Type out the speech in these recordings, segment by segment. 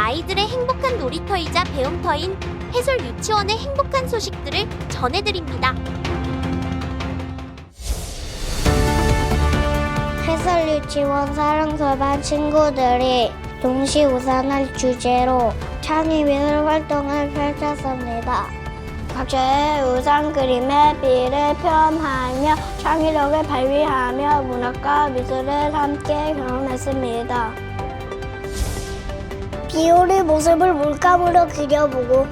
아이들의 행복한 놀이터이자 배움터인 해설 유치원의 행복한 소식들을 전해드립니다. 해설 유치원 사랑설반 친구들이 동시 우산을 주제로 창의미술 활동을 펼쳤습니다. 각자의 우산 그림에 비를 표현하며 창의력을 발휘하며 문학과 미술을 함께 경험했습니다. 비 오는 모습을 물감으로 그려보고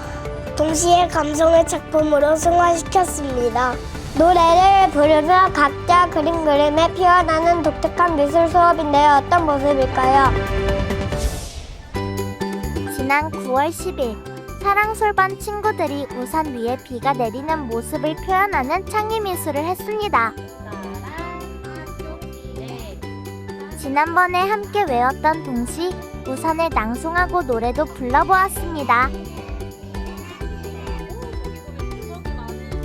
동시에 감성을 작품으로 승화시켰습니다. 노래를 부르며 각자 그림 그림에 표현하는 독특한 미술 수업인데요. 어떤 모습일까요? 지난 9월 10일 사랑솔반 친구들이 우산 위에 비가 내리는 모습을 표현하는 창의미술을 했습니다. 지난번에 함께 외웠던 동시 우산을 낭송하고 노래도 불러보았습니다.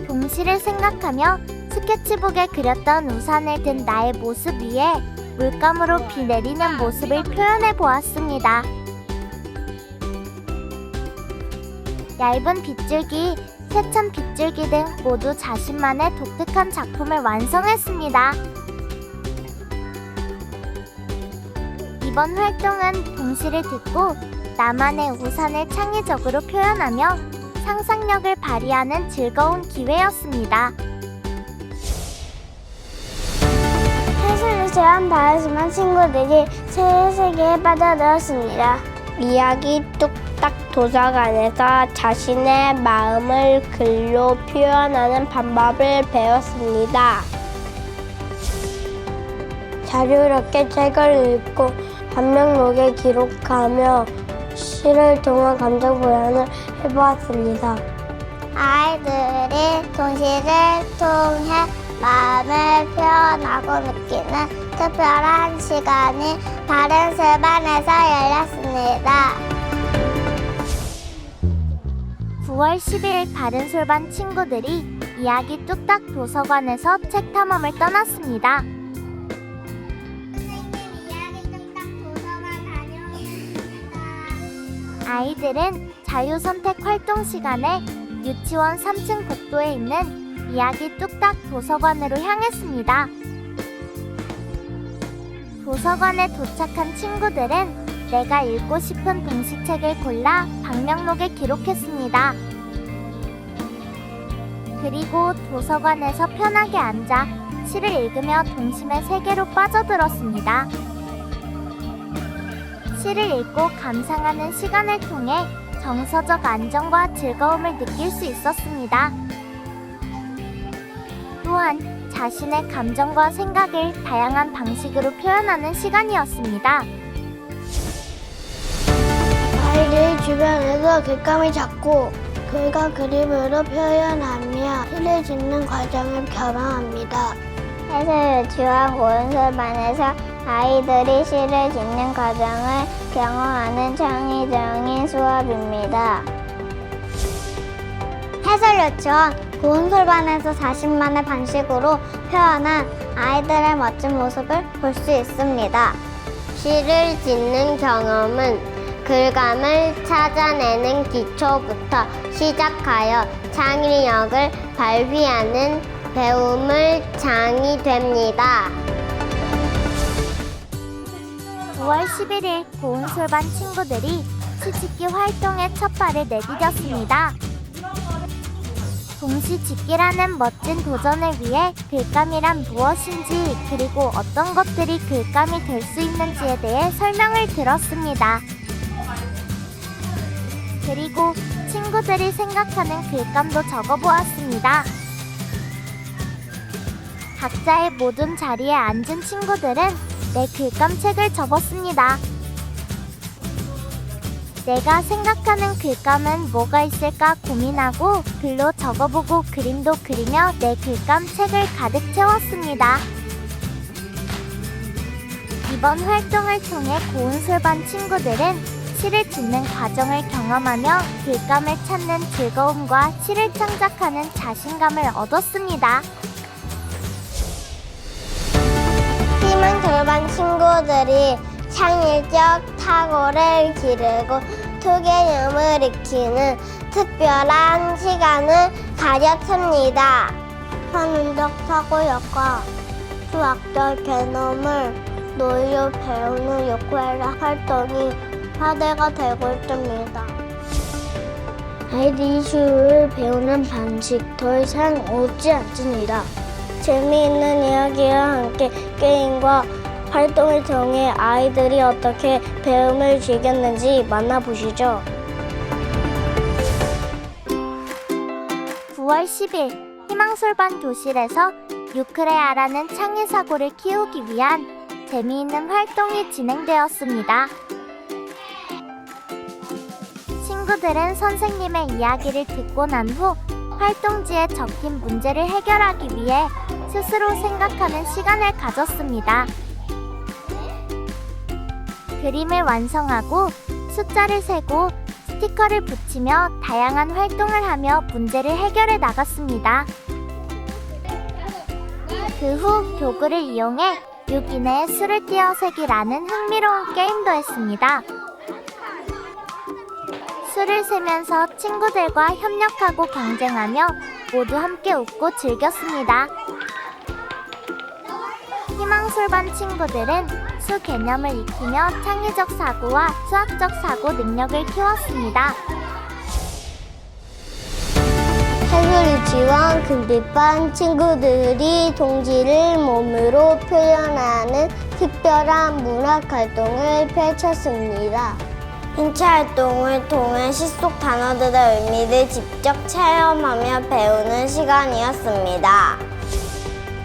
동시를 생각하며 스케치북에 그렸던 우산을 든 나의 모습 위에 물감으로 비 내리는 모습을 표현해 보았습니다. 얇은 빗줄기, 세찬 빗줄기 등 모두 자신만의 독특한 작품을 완성했습니다. 이번 활동은 동시를 듣고 나만의 우산을 창의적으로 표현하며 상상력을 발휘하는 즐거운 기회였습니다. 해설을 제한 다르지만 친구들이 새 세계에 빠져들었습니다. 이야기 뚝딱 도서관에서 자신의 마음을 글로 표현하는 방법을 배웠습니다. 자유롭게 책을 읽고 반면록에 기록하며 시를 통한 감정 표현을 해보았습니다. 아이들이 동시를 통해 마음을 표현하고 느끼는 특별한 시간이 다른 설반에서 열렸습니다. 9월 10일 다른 솔반 친구들이 이야기 뚝딱 도서관에서 책 탐험을 떠났습니다. 아이들은 자유선택 활동 시간에 유치원 3층 복도에 있는 이야기 뚝딱 도서관으로 향했습니다. 도서관에 도착한 친구들은 내가 읽고 싶은 동시책을 골라 방명록에 기록했습니다. 그리고 도서관에서 편하게 앉아 시를 읽으며 동심의 세계로 빠져들었습니다. 시를 읽고 감상하는 시간을 통해 정서적 안정과 즐거움을 느낄 수 있었습니다. 또한 자신의 감정과 생각을 다양한 방식으로 표현하는 시간이었습니다. 아이들 주변에서 글감을 잡고 글과 그림으로 표현하며 시를 짓는 과정을 경험합니다. 해설 유치원 고은솔반에서 아이들이 시를 짓는 과정을 경험하는 창의적인 수업입니다. 해설 유치원 고은솔반에서 자신만의 방식으로 표현한 아이들의 멋진 모습을 볼 수 있습니다. 시를 짓는 경험은 글감을 찾아내는 기초부터 시작하여 창의력을 발휘하는 배움을 장이 됩니다. 9월 11일 고은솔반 친구들이 시짓기 활동에 첫 발을 내디뎠습니다. 동시짓기라는 멋진 도전을 위해 글감이란 무엇인지 그리고 어떤 것들이 글감이 될 수 있는지에 대해 설명을 들었습니다. 그리고 친구들이 생각하는 글감도 적어보았습니다. 각자의 모든 자리에 앉은 친구들은 내 글감책을 접었습니다. 내가 생각하는 글감은 뭐가 있을까 고민하고 글로 적어보고 그림도 그리며 내 글감책을 가득 채웠습니다. 이번 활동을 통해 고은솔반 친구들은 시를 짓는 과정을 경험하며 글감을 찾는 즐거움과 시를 창작하는 자신감을 얻었습니다. 희망 절반 친구들이 창의적 탁월을 기르고 투 개념을 익히는 특별한 시간을 가졌습니다. 선운적 사고력과 수학적 개념을 노이로 배우는 역할과 활동이 화제가 되고 있습니다. 아이들이 수를 배우는 방식 더 이상 어렵지 않습니다. 재미있는 이야기와 함께 게임과 활동을 통해 아이들이 어떻게 배움을 즐겼는지 만나보시죠. 9월 10일 희망솔반 교실에서 유크레아라는 창의사고를 키우기 위한 재미있는 활동이 진행되었습니다. 친구들은 선생님의 이야기를 듣고 난 후 활동지에 적힌 문제를 해결하기 위해 스스로 생각하는 시간을 가졌습니다. 그림을 완성하고 숫자를 세고 스티커를 붙이며 다양한 활동을 하며 문제를 해결해 나갔습니다. 그 후 도구를 이용해 6 이내에 수를 띄어세기라는 흥미로운 게임도 했습니다. 수를 세면서 친구들과 협력하고 경쟁하며 모두 함께 웃고 즐겼습니다. 희망솔반 친구들은 수 개념을 익히며 창의적 사고와 수학적 사고 능력을 키웠습니다. 해설유치원 금빛반 친구들이 동지를 몸으로 표현하는 특별한 문학활동을 펼쳤습니다. 인체 활동을 통해 시 속 단어들의 의미를 직접 체험하며 배우는 시간이었습니다.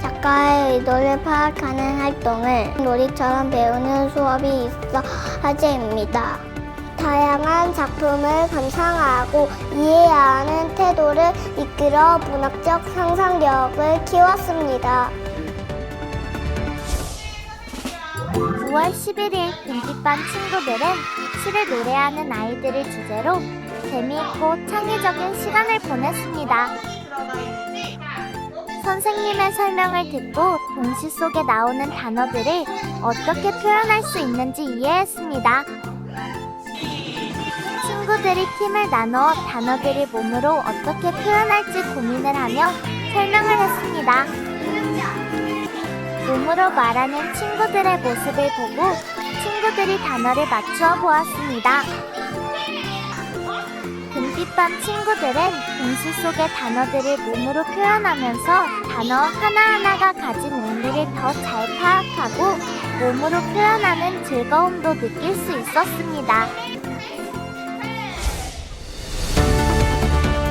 작가의 의도를 파악하는 활동을 놀이처럼 배우는 수업이 있어 화제입니다. 다양한 작품을 감상하고 이해하는 태도를 이끌어 문학적 상상력을 키웠습니다. 9월 11일 금빛반 친구들은 시를 노래하는 아이들을 주제로 재미있고 창의적인 시간을 보냈습니다. 선생님의 설명을 듣고 동시 속에 나오는 단어들을 어떻게 표현할 수 있는지 이해했습니다. 친구들이 팀을 나눠 단어들을 몸으로 어떻게 표현할지 고민을 하며 설명을 했습니다. 몸으로 말하는 친구들의 모습을 보고 친구들이 단어를 맞추어 보았습니다. 금빛반 친구들은 동시 속의 단어들을 몸으로 표현하면서 단어 하나하나가 가진 의미를 더 잘 파악하고 몸으로 표현하는 즐거움도 느낄 수 있었습니다.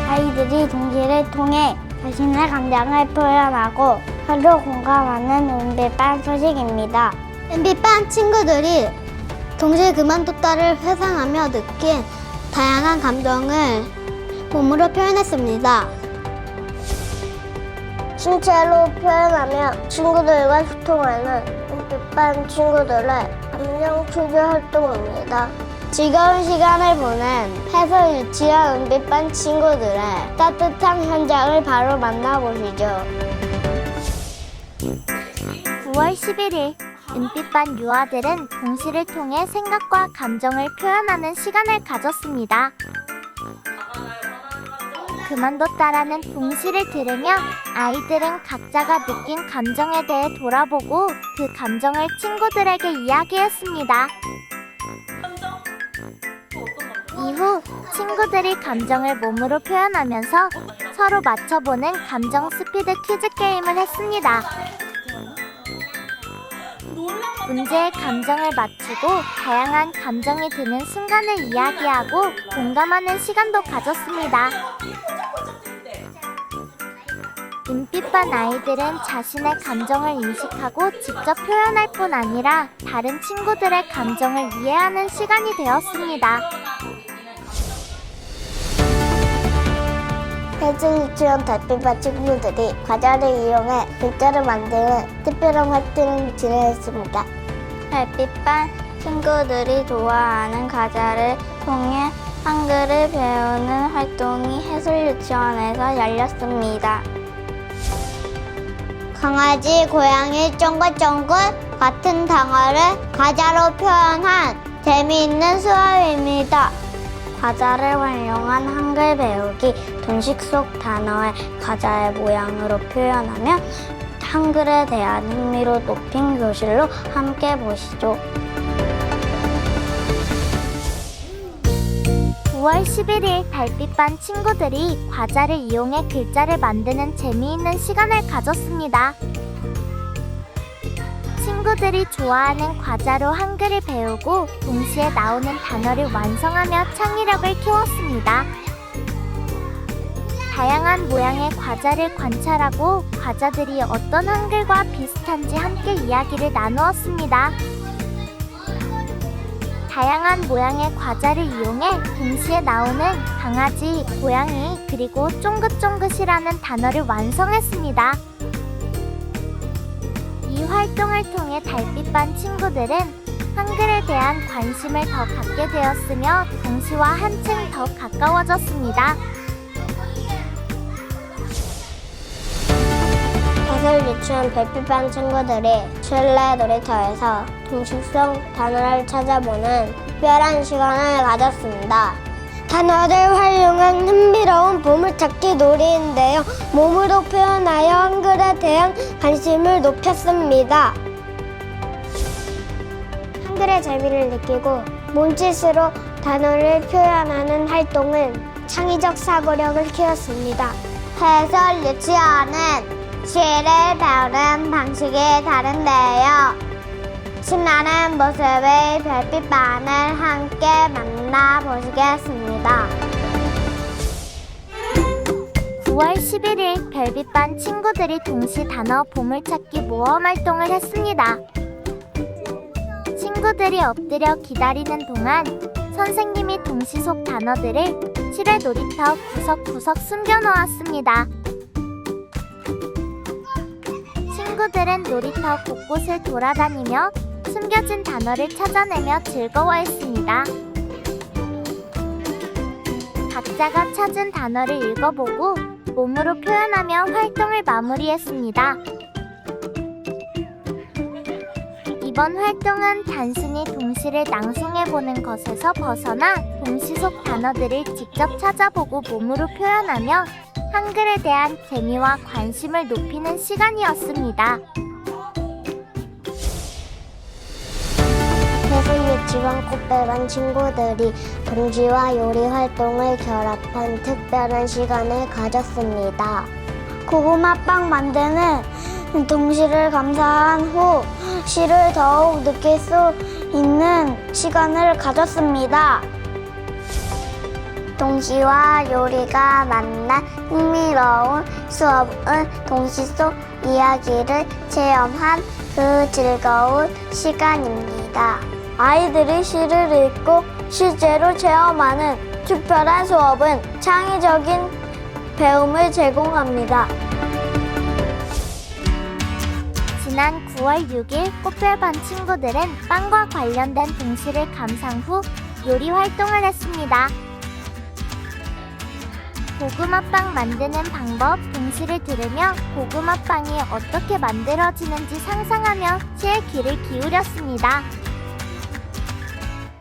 아이들이 동시를 통해 자신의 감정을 표현하고 서로 공감하는 은빛반 소식입니다. 은빛반 친구들이 동시에 그만뒀다를 회상하며 느낀 다양한 감정을 몸으로 표현했습니다. 신체로 표현하며 친구들과 소통하는 은빛반 친구들의 감정 추계 활동입니다. 즐거운 시간을 보낸 해설 유치원 은빛반 친구들의 따뜻한 현장을 바로 만나보시죠. 9월 11일 은빛반 유아들은 동시를 통해 생각과 감정을 표현하는 시간을 가졌습니다. 그만뒀다라는 동시를 들으며 아이들은 각자가 느낀 감정에 대해 돌아보고 그 감정을 친구들에게 이야기했습니다. 이후 친구들이 감정을 몸으로 표현하면서 서로 맞춰보는 감정 스피드 퀴즈 게임을 했습니다. 문제의 감정을 맞추고 다양한 감정이 드는 순간을 이야기하고 공감하는 시간도 가졌습니다. 은빛반 아이들은 자신의 감정을 인식하고 직접 표현할 뿐 아니라 다른 친구들의 감정을 이해하는 시간이 되었습니다. 해설 유치원 달빛반 친구들이 과자를 이용해 글자를 만드는 특별한 활동을 진행했습니다. 달빛반 친구들이 좋아하는 과자를 통해 한글을 배우는 활동이 해설 유치원에서 열렸습니다. 강아지, 고양이, 쫑긋쫑긋 같은 단어를 과자로 표현한 재미있는 수업입니다. 과자를 활용한 한글 배우기, 동식 속 단어의 과자의 모양으로 표현하며 한글에 대한 흥미를 높인 교실로 함께 보시죠. 9월 11일 달빛반 친구들이 과자를 이용해 글자를 만드는 재미있는 시간을 가졌습니다. 친구들이 좋아하는 과자로 한글을 배우고 동시에 나오는 단어를 완성하며 창의력을 키웠습니다. 다양한 모양의 과자를 관찰하고 과자들이 어떤 한글과 비슷한지 함께 이야기를 나누었습니다. 다양한 모양의 과자를 이용해 동시에 나오는 강아지, 고양이, 그리고 쫑긋쫑긋이라는 단어를 완성했습니다. 이 활동을 통해 달빛반 친구들은 한글에 대한 관심을 더 갖게 되었으며 동시와 한층 더 가까워졌습니다. 해설 유치원 별빛반 친구들이 실내 놀이터에서 동식성 단어를 찾아보는 특별한 시간을 가졌습니다. 단어를 활용한 흥미로운 보물찾기 놀이인데요. 몸으로 표현하여 한글에 대한 관심을 높였습니다. 한글의 재미를 느끼고 몸짓으로 단어를 표현하는 활동은 창의적 사고력을 키웠습니다. 해설 유치원은 시를 배우는 방식이 다른데요. 신나는 모습의 별빛반을 함께 만나보시겠습니다. 9월 11일 별빛반 친구들이 동시 단어 보물찾기 모험 활동을 했습니다. 친구들이 엎드려 기다리는 동안 선생님이 동시 속 단어들을 실외 놀이터 구석구석 숨겨놓았습니다. 친구들은 놀이터 곳곳을 돌아다니며 숨겨진 단어를 찾아내며 즐거워했습니다. 각자가 찾은 단어를 읽어보고 몸으로 표현하며 활동을 마무리했습니다. 이번 활동은 단순히 동시를 낭송해보는 것에서 벗어나 동시 속 단어들을 직접 찾아보고 몸으로 표현하며 한글에 대한 재미와 관심을 높이는 시간이었습니다. 해설 유치원 꽃배반 친구들이 동시와 요리 활동을 결합한 특별한 시간을 가졌습니다. 고구마빵 만드는 동시를 감상한 후 시를 더욱 느낄 수 있는 시간을 가졌습니다. 동시와 요리가 만난 흥미로운 수업은 동시 속 이야기를 체험한 그 즐거운 시간입니다. 아이들이 시를 읽고 실제로 체험하는 특별한 수업은 창의적인 배움을 제공합니다. 지난 9월 6일 꽃별반 친구들은 빵과 관련된 동시를 감상 후 요리 활동을 했습니다. 고구마빵 만드는 방법, 동시를 들으며 고구마빵이 어떻게 만들어지는지 상상하며 시에 귀를 기울였습니다.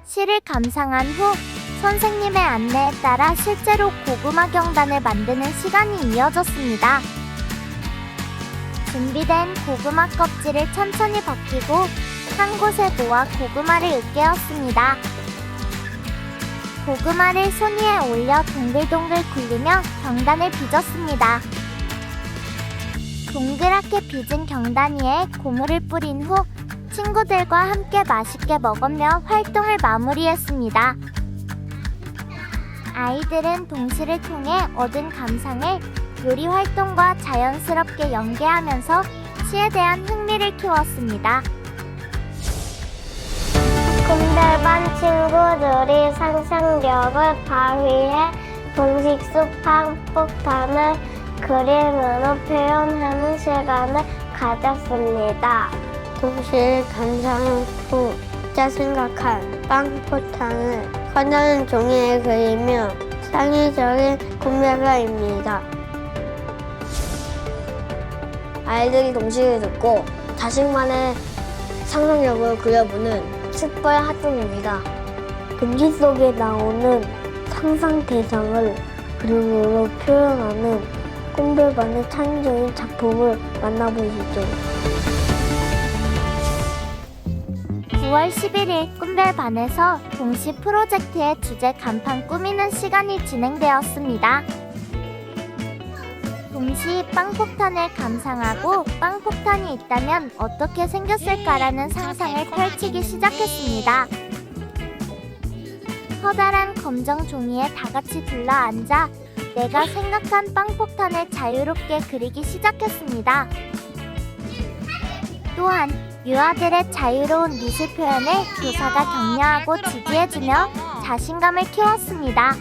시를 감상한 후 선생님의 안내에 따라 실제로 고구마 경단을 만드는 시간이 이어졌습니다. 준비된 고구마 껍질을 천천히 벗기고 한 곳에 모아 고구마를 으깨었습니다. 고구마를 손 위에 올려 동글동글 굴리며 경단을 빚었습니다. 동그랗게 빚은 경단 위에 고무를 뿌린 후 친구들과 함께 맛있게 먹으며 활동을 마무리했습니다. 아이들은 동시를 통해 얻은 감상을 요리 활동과 자연스럽게 연계하면서 시에 대한 흥미를 키웠습니다. 꿈별반 친구들이 상상력을 발휘해 동식 속 한폭탄을 그림으로 표현하는 시간을 가졌습니다. 동시를 감상 후 각자 생각한 빵포탄을 커다란 종이에 그리며 창의적인 꿈별반입니다. 아이들이 동시를 듣고 자신만의 상상력을 그려보는 특별 활동입니다. 동시 속에 나오는 상상 대상을 그림으로 표현하는 꿈별반의 창의적인 작품을 만나보시죠. 9월 11일 꿈별반에서 동시 프로젝트의 주제 간판 꾸미는 시간이 진행되었습니다. 동시 빵폭탄을 감상하고 빵폭탄이 있다면 어떻게 생겼을까라는 상상을 펼치기 시작했습니다. 커다란 검정 종이에 다 같이 둘러앉아 내가 생각한 빵폭탄을 자유롭게 그리기 시작했습니다. 또한 유아들의 자유로운 미술 표현에 교사가 격려하고 지지해주며 자신감을 키웠습니다.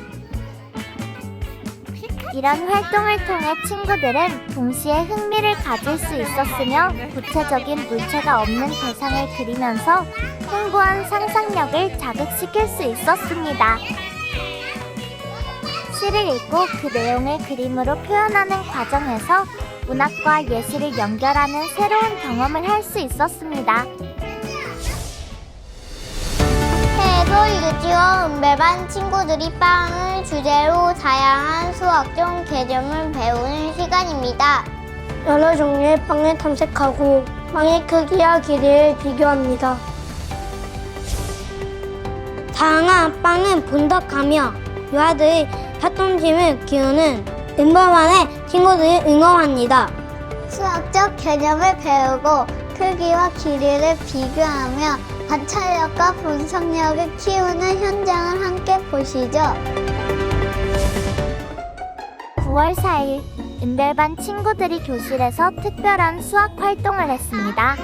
이런 활동을 통해 친구들은 동시에 흥미를 가질 수 있었으며 구체적인 물체가 없는 대상을 그리면서 풍부한 상상력을 자극시킬 수 있었습니다. 시를 읽고 그 내용을 그림으로 표현하는 과정에서 문학과 예술을 연결하는 새로운 경험을 할 수 있었습니다. 해솔 유치원 은별반 친구들이 빵을 주제로 다양한 수학적 개념을 배우는 시간입니다. 여러 종류의 빵을 탐색하고 빵의 크기와 길이를 비교합니다. 다양한 빵을 분석하며 유아들의 협동심을 키우는 은별반의 친구들이 응원합니다. 수학적 개념을 배우고 크기와 길이를 비교하며 관찰력과 분석력을 키우는 현장을 함께 보시죠. 9월 4일 은별반 친구들이 교실에서 특별한 수학 활동을 했습니다.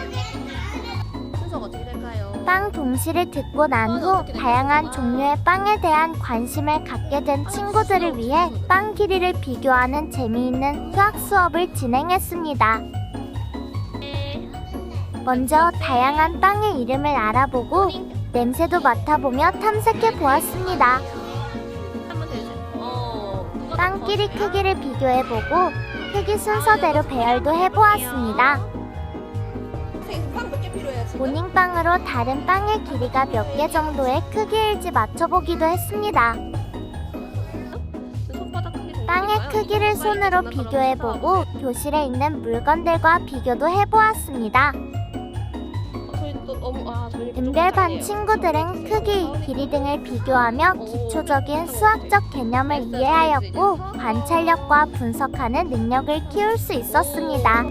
순서가 어떻게 될까요? 빵 동시를 듣고 난 후 다양한 종류의 빵에 대한 관심을 갖게 된 친구들을 위해 빵 길이를 비교하는 재미있는 수학 수업을 진행했습니다. 먼저 다양한 빵의 이름을 알아보고 냄새도 맡아보며 탐색해 보았습니다. 빵끼리 크기를 비교해보고 크기 순서대로 배열도 해보았습니다. 모닝빵으로 다른 빵의 길이가 몇 개 정도의 크기일지 맞춰보기도 했습니다. 빵의 크기를 손으로 비교해보고 교실에 있는 물건들과 비교도 해보았습니다. 은별반 친구들은 크기, 길이 등을 비교하며 기초적인 수학적 개념을 이해하였고 관찰력과 분석하는 능력을 키울 수 있었습니다.